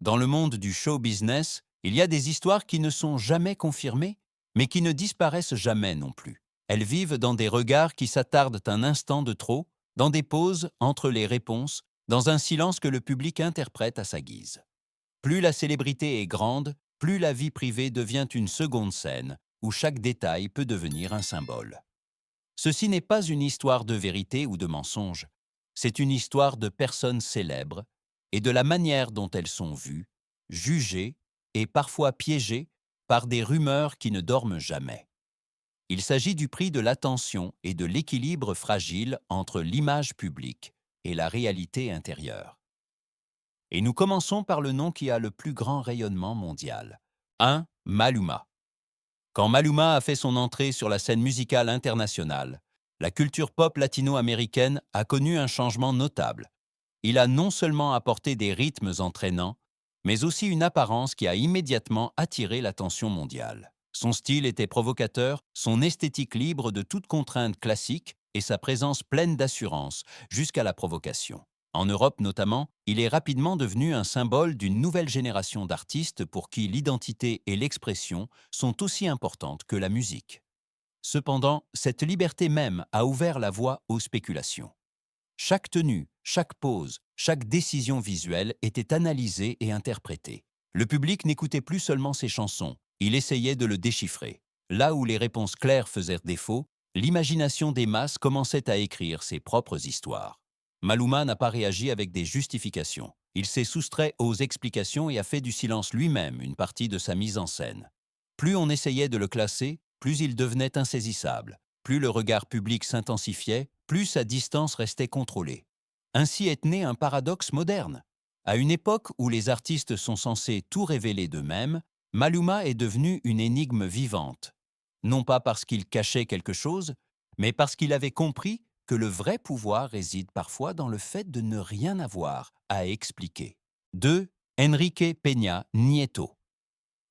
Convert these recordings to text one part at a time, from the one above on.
Dans le monde du show business, il y a des histoires qui ne sont jamais confirmées, mais qui ne disparaissent jamais non plus. Elles vivent dans des regards qui s'attardent un instant de trop, dans des pauses entre les réponses, dans un silence que le public interprète à sa guise. Plus la célébrité est grande, plus la vie privée devient une seconde scène, où chaque détail peut devenir un symbole. Ceci n'est pas une histoire de vérité ou de mensonge, c'est une histoire de personnes célèbres et de la manière dont elles sont vues, jugées et parfois piégées par des rumeurs qui ne dorment jamais. Il s'agit du prix de l'attention et de l'équilibre fragile entre l'image publique et la réalité intérieure. Et nous commençons par le nom qui a le plus grand rayonnement mondial. 1. Maluma. Quand Maluma a fait son entrée sur la scène musicale internationale, la culture pop latino-américaine a connu un changement notable. Il a non seulement apporté des rythmes entraînants, mais aussi une apparence qui a immédiatement attiré l'attention mondiale. Son style était provocateur, son esthétique libre de toute contrainte classique et sa présence pleine d'assurance, jusqu'à la provocation. En Europe notamment, il est rapidement devenu un symbole d'une nouvelle génération d'artistes pour qui l'identité et l'expression sont aussi importantes que la musique. Cependant, cette liberté même a ouvert la voie aux spéculations. Chaque tenue, chaque pose, chaque décision visuelle était analysée et interprétée. Le public n'écoutait plus seulement ses chansons, il essayait de le déchiffrer. Là où les réponses claires faisaient défaut, l'imagination des masses commençait à écrire ses propres histoires. Maluma n'a pas réagi avec des justifications. Il s'est soustrait aux explications et a fait du silence lui-même une partie de sa mise en scène. Plus on essayait de le classer, plus il devenait insaisissable. Plus le regard public s'intensifiait, plus sa distance restait contrôlée. Ainsi est né un paradoxe moderne. À une époque où les artistes sont censés tout révéler d'eux-mêmes, Maluma est devenu une énigme vivante. Non pas parce qu'il cachait quelque chose, mais parce qu'il avait compris que le vrai pouvoir réside parfois dans le fait de ne rien avoir à expliquer. 2. Enrique Peña Nieto.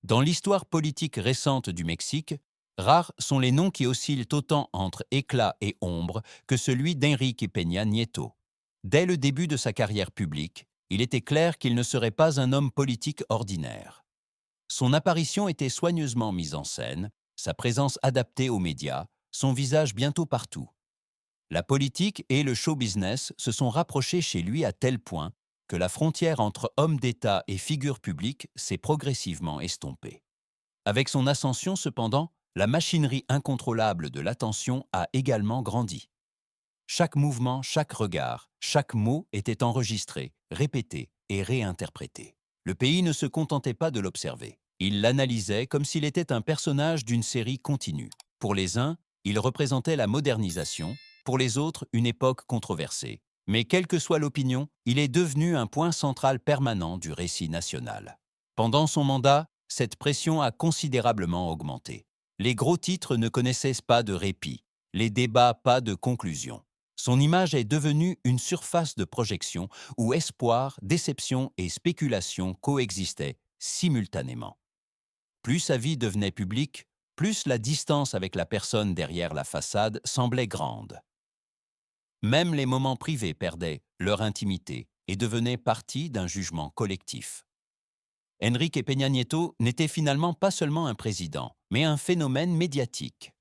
Dans l'histoire politique récente du Mexique, rares sont les noms qui oscillent autant entre éclat et ombre que celui d'Enrique Peña Nieto. Dès le début de sa carrière publique, il était clair qu'il ne serait pas un homme politique ordinaire. Son apparition était soigneusement mise en scène, sa présence adaptée aux médias, son visage bientôt partout. La politique et le show business se sont rapprochés chez lui à tel point que la frontière entre homme d'État et figure publique s'est progressivement estompée. Avec son ascension, cependant, la machinerie incontrôlable de l'attention a également grandi. Chaque mouvement, chaque regard, chaque mot était enregistré, répété et réinterprété. Le pays ne se contentait pas de l'observer. Il l'analysait comme s'il était un personnage d'une série continue. Pour les uns, il représentait la modernisation, pour les autres, une époque controversée. Mais quelle que soit l'opinion, il est devenu un point central permanent du récit national. Pendant son mandat, cette pression a considérablement augmenté. Les gros titres ne connaissaient pas de répit, les débats pas de conclusion. Son image est devenue une surface de projection où espoir, déception et spéculation coexistaient simultanément. Plus sa vie devenait publique, plus la distance avec la personne derrière la façade semblait grande. Même les moments privés perdaient leur intimité et devenaient partie d'un jugement collectif. Enrique Peña Nieto n'était finalement pas seulement un président, mais un phénomène médiatique.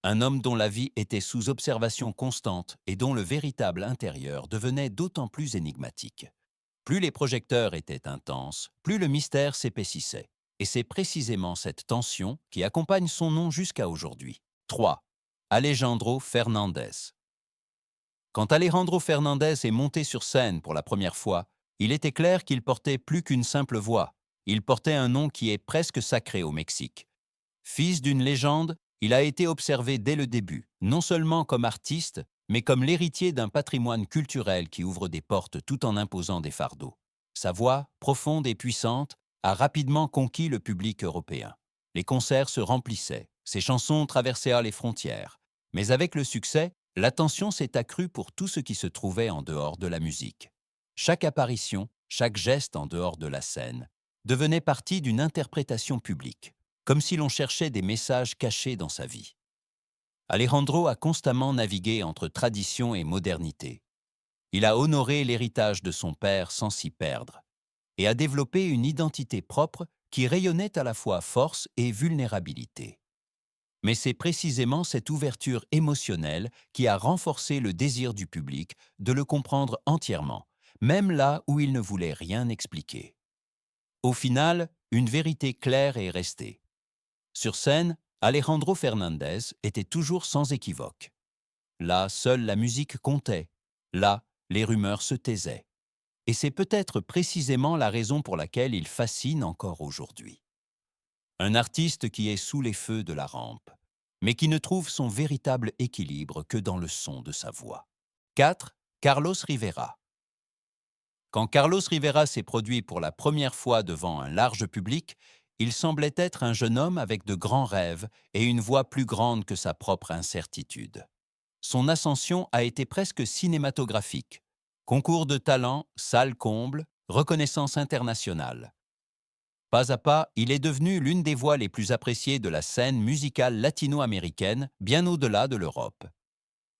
Un homme dont la vie était sous observation constante et dont le véritable intérieur devenait d'autant plus énigmatique. Plus les projecteurs étaient intenses, plus le mystère s'épaississait. Et c'est précisément cette tension qui accompagne son nom jusqu'à aujourd'hui. 3. Alejandro Fernandez. Quand Alejandro Fernandez est monté sur scène pour la première fois, il était clair qu'il portait plus qu'une simple voix. Il portait un nom qui est presque sacré au Mexique. Fils d'une légende, il a été observé dès le début, non seulement comme artiste, mais comme l'héritier d'un patrimoine culturel qui ouvre des portes tout en imposant des fardeaux. Sa voix, profonde et puissante, a rapidement conquis le public européen. Les concerts se remplissaient, ses chansons traversèrent les frontières. Mais avec le succès, l'attention s'est accrue pour tout ce qui se trouvait en dehors de la musique. Chaque apparition, chaque geste en dehors de la scène, devenait partie d'une interprétation publique, comme si l'on cherchait des messages cachés dans sa vie. Alejandro a constamment navigué entre tradition et modernité. Il a honoré l'héritage de son père sans s'y perdre. et a développé une identité propre qui rayonnait à la fois force et vulnérabilité. Mais c'est précisément cette ouverture émotionnelle qui a renforcé le désir du public de le comprendre entièrement, même là où il ne voulait rien expliquer. Au final, une vérité claire est restée. Sur scène, Alejandro Fernandez était toujours sans équivoque. Là, seule la musique comptait. Là, les rumeurs se taisaient. Et c'est peut-être précisément la raison pour laquelle il fascine encore aujourd'hui. Un artiste qui est sous les feux de la rampe, mais qui ne trouve son véritable équilibre que dans le son de sa voix. 4. Carlos Rivera. Quand Carlos Rivera s'est produit pour la première fois devant un large public, il semblait être un jeune homme avec de grands rêves et une voix plus grande que sa propre incertitude. Son ascension a été presque cinématographique. Concours de talent, salle comble, reconnaissance internationale. Pas à pas, il est devenu l'une des voix les plus appréciées de la scène musicale latino-américaine, bien au-delà de l'Europe.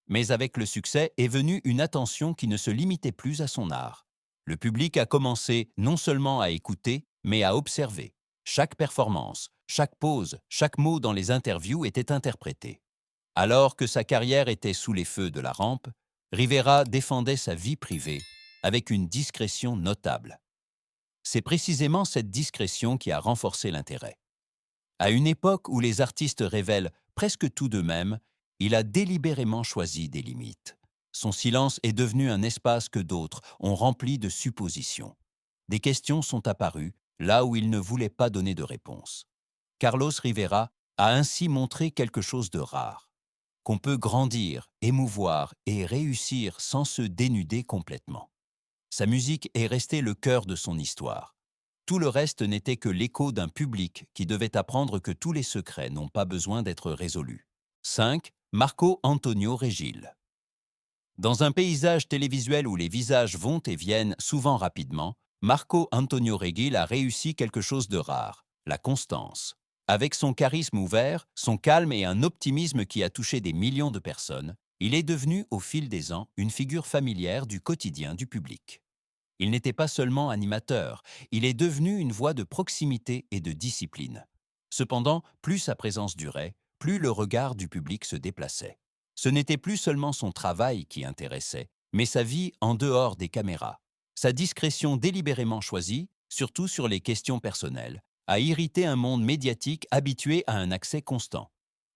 Mais avec le succès est venue une attention qui ne se limitait plus à son art. Le public a commencé non seulement à écouter, mais à observer. Chaque performance, chaque pause, chaque mot dans les interviews était interprété. Alors que sa carrière était sous les feux de la rampe, Rivera défendait sa vie privée avec une discrétion notable. C'est précisément cette discrétion qui a renforcé l'intérêt. À une époque où les artistes révèlent presque tout d'eux-mêmes, il a délibérément choisi des limites. Son silence est devenu un espace que d'autres ont rempli de suppositions. Des questions sont apparues là où il ne voulait pas donner de réponse. Carlos Rivera a ainsi montré quelque chose de rare, qu'on peut grandir, émouvoir et réussir sans se dénuder complètement. Sa musique est restée le cœur de son histoire. Tout le reste n'était que l'écho d'un public qui devait apprendre que tous les secrets n'ont pas besoin d'être résolus. 5. Marco Antonio Regil. Dans un paysage télévisuel où les visages vont et viennent souvent rapidement, Marco Antonio Regil a réussi quelque chose de rare, la constance. Avec son charisme ouvert, son calme et un optimisme qui a touché des millions de personnes, il est devenu, au fil des ans, une figure familière du quotidien du public. Il n'était pas seulement animateur, il est devenu une voix de proximité et de discipline. Cependant, plus sa présence durait, plus le regard du public se déplaçait. Ce n'était plus seulement son travail qui intéressait, mais sa vie en dehors des caméras. Sa discrétion délibérément choisie, surtout sur les questions personnelles, a irrité un monde médiatique habitué à un accès constant.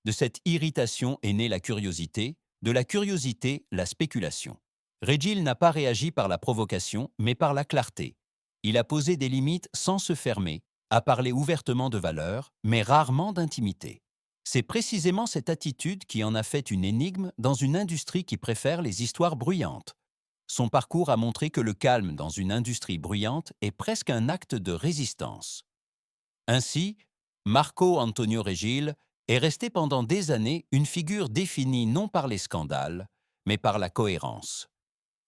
De cette irritation est née la curiosité, de la curiosité, la spéculation. Regil n'a pas réagi par la provocation, mais par la clarté. Il a posé des limites sans se fermer, a parlé ouvertement de valeurs, mais rarement d'intimité. C'est précisément cette attitude qui en a fait une énigme dans une industrie qui préfère les histoires bruyantes. Son parcours a montré que le calme dans une industrie bruyante est presque un acte de résistance. Ainsi, Marco Antonio Regil est resté pendant des années une figure définie non par les scandales, mais par la cohérence.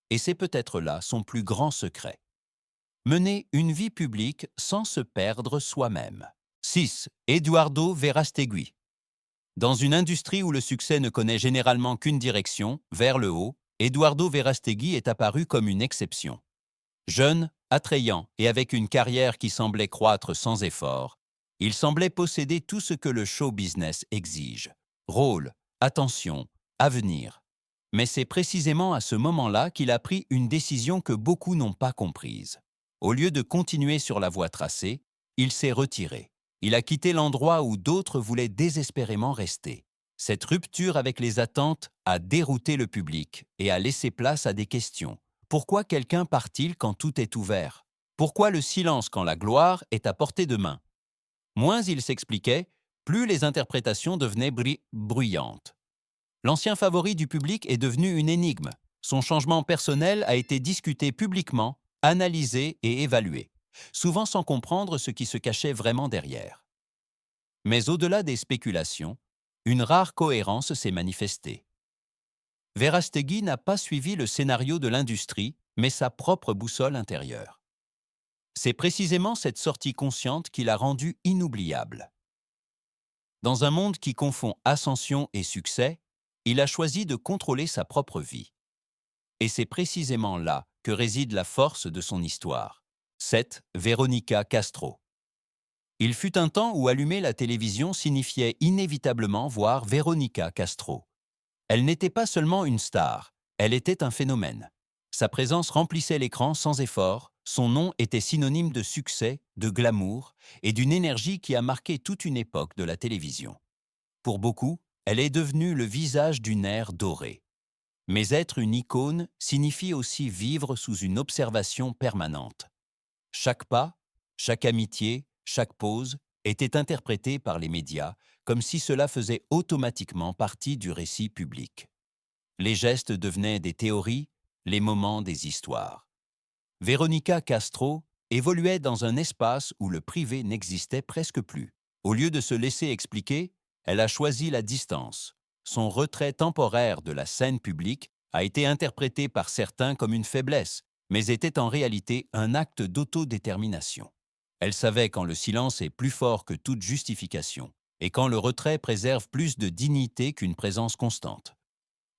Et c'est peut-être là son plus grand secret. Mener une vie publique sans se perdre soi-même. 6. Eduardo Verastegui. Dans une industrie où le succès ne connaît généralement qu'une direction, vers le haut, Eduardo Verastegui est apparu comme une exception. Jeune, attrayant et avec une carrière qui semblait croître sans effort, il semblait posséder tout ce que le show business exige. Rôle, attention, avenir. Mais c'est précisément à ce moment-là qu'il a pris une décision que beaucoup n'ont pas comprise. Au lieu de continuer sur la voie tracée, il s'est retiré. Il a quitté l'endroit où d'autres voulaient désespérément rester. Cette rupture avec les attentes a dérouté le public et a laissé place à des questions. Pourquoi quelqu'un part-il quand tout est ouvert? Pourquoi le silence quand la gloire est à portée de main? Moins il s'expliquait, plus les interprétations devenaient bruyantes. L'ancien favori du public est devenu une énigme. Son changement personnel a été discuté publiquement, analysé et évalué, souvent sans comprendre ce qui se cachait vraiment derrière. Mais au-delà des spéculations, une rare cohérence s'est manifestée. Verastegui n'a pas suivi le scénario de l'industrie, mais sa propre boussole intérieure. C'est précisément cette sortie consciente qui l'a rendu inoubliable. Dans un monde qui confond ascension et succès, il a choisi de contrôler sa propre vie. Et c'est précisément là que réside la force de son histoire. 7. Veronica Castro. Il fut un temps où allumer la télévision signifiait inévitablement voir Veronica Castro. Elle n'était pas seulement une star, elle était un phénomène. Sa présence remplissait l'écran sans effort, son nom était synonyme de succès, de glamour et d'une énergie qui a marqué toute une époque de la télévision. Pour beaucoup, elle est devenue le visage d'une ère dorée. Mais être une icône signifie aussi vivre sous une observation permanente. Chaque pas, chaque amitié, chaque pause était interprété par les médias comme si cela faisait automatiquement partie du récit public. Les gestes devenaient des théories, les moments des histoires. Veronica Castro évoluait dans un espace où le privé n'existait presque plus. Au lieu de se laisser expliquer, elle a choisi la distance. Son retrait temporaire de la scène publique a été interprété par certains comme une faiblesse, mais était en réalité un acte d'autodétermination. Elle savait quand le silence est plus fort que toute justification, et quand le retrait préserve plus de dignité qu'une présence constante.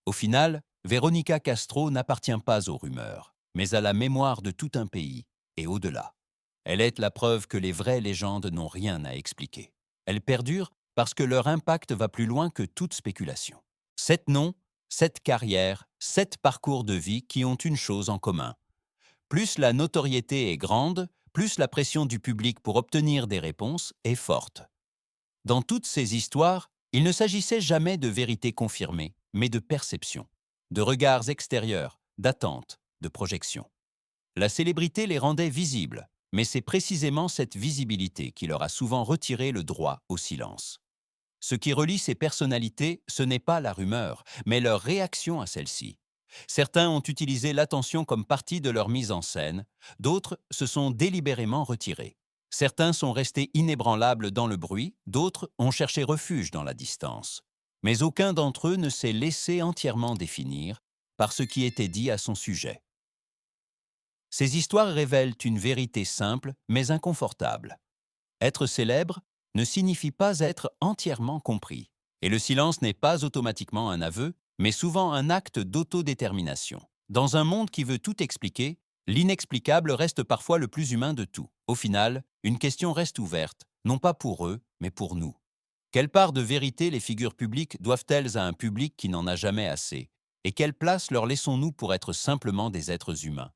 Au final, Veronica Castro n'appartient pas aux rumeurs, mais à la mémoire de tout un pays, et au-delà. Elle est la preuve que les vraies légendes n'ont rien à expliquer. Elles perdurent parce que leur impact va plus loin que toute spéculation. 7 noms, 7 carrières, 7 parcours de vie qui ont une chose en commun. Plus la notoriété est grande, plus la pression du public pour obtenir des réponses est forte. Dans toutes ces histoires, il ne s'agissait jamais de vérité confirmée, mais de perception, de regards extérieurs, d'attentes, de projections. La célébrité les rendait visibles, mais c'est précisément cette visibilité qui leur a souvent retiré le droit au silence. Ce qui relie ces personnalités, ce n'est pas la rumeur, mais leur réaction à celle-ci. Certains ont utilisé l'attention comme partie de leur mise en scène, d'autres se sont délibérément retirés. Certains sont restés inébranlables dans le bruit, d'autres ont cherché refuge dans la distance. Mais aucun d'entre eux ne s'est laissé entièrement définir par ce qui était dit à son sujet. Ces histoires révèlent une vérité simple mais inconfortable. Être célèbre ne signifie pas être entièrement compris. Et le silence n'est pas automatiquement un aveu, mais souvent un acte d'autodétermination. Dans un monde qui veut tout expliquer, l'inexplicable reste parfois le plus humain de tout. Au final, une question reste ouverte, non pas pour eux, mais pour nous. Quelle part de vérité les figures publiques doivent-elles à un public qui n'en a jamais assez? Et quelle place leur laissons-nous pour être simplement des êtres humains?